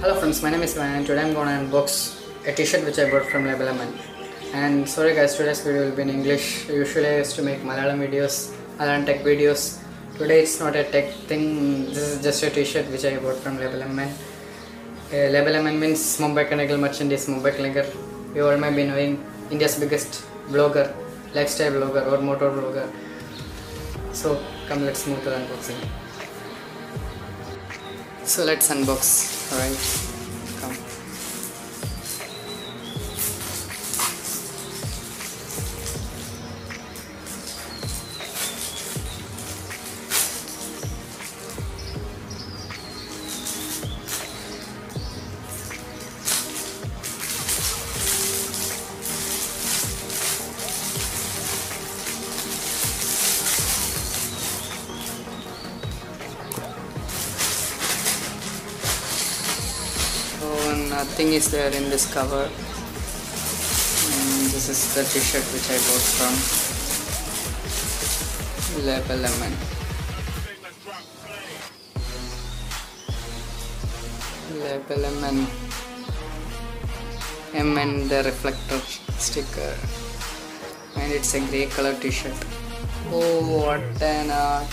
Hello friends, my name is Van and today I'm gonna unbox a t-shirt which I bought from Label M. And sorry guys, today's video will be in English. Usually I used to make Malayalam videos, Malayalam tech videos. Today it's not a tech thing, this is just a t-shirt which I bought from Label M. Label M means Mumbiker Nikhil merchandise, Mumbiker Nikhil. You all might be knowing India's biggest blogger, lifestyle blogger or motor blogger. So come, let's move to the unboxing. So let's unbox, alright, come. Nothing is there in this cover. This is the t-shirt which I bought from Label M. Label MN the reflector sticker, and it's a grey color t-shirt. Oh, what an art!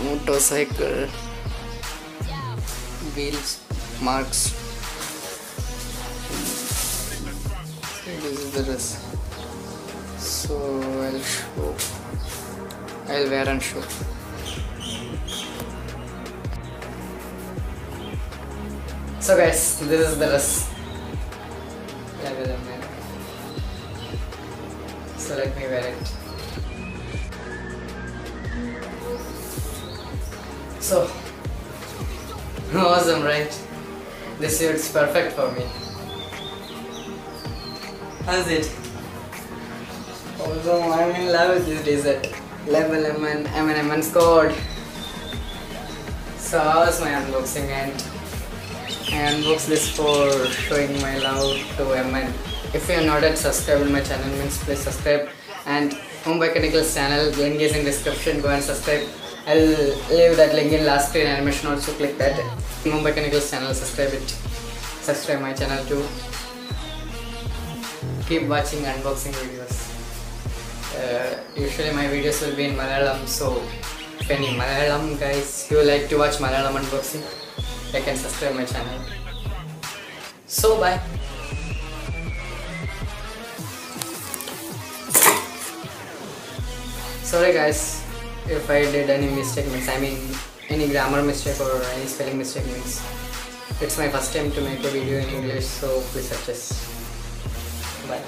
Motorcycle, wheels marks. This is the dress, so I'll wear and show. So guys, this is the dress. So let me wear it. So awesome, right? This suit's perfect for me. How's it? Awesome, I'm in love with this t-shirt. Label M&M's code. So how's my unboxing, and I unboxed this for showing my love to MN. If you are not yet subscribed to my channel, means please subscribe, and Mumbiker Nikhil's channel, link is in description, go and subscribe. I'll leave that link in last screen animation, also click that. Mumbiker Nikhil's channel, subscribe it. Subscribe my channel too. Keep watching unboxing videos. Usually my videos will be in Malayalam, so if any Malayalam guys you like to watch Malayalam unboxing, I can subscribe my channel. So bye. Sorry guys if I did any mistake, any grammar mistake or any spelling mistake, means it's my first time to make a video in English, so please adjust. Bye.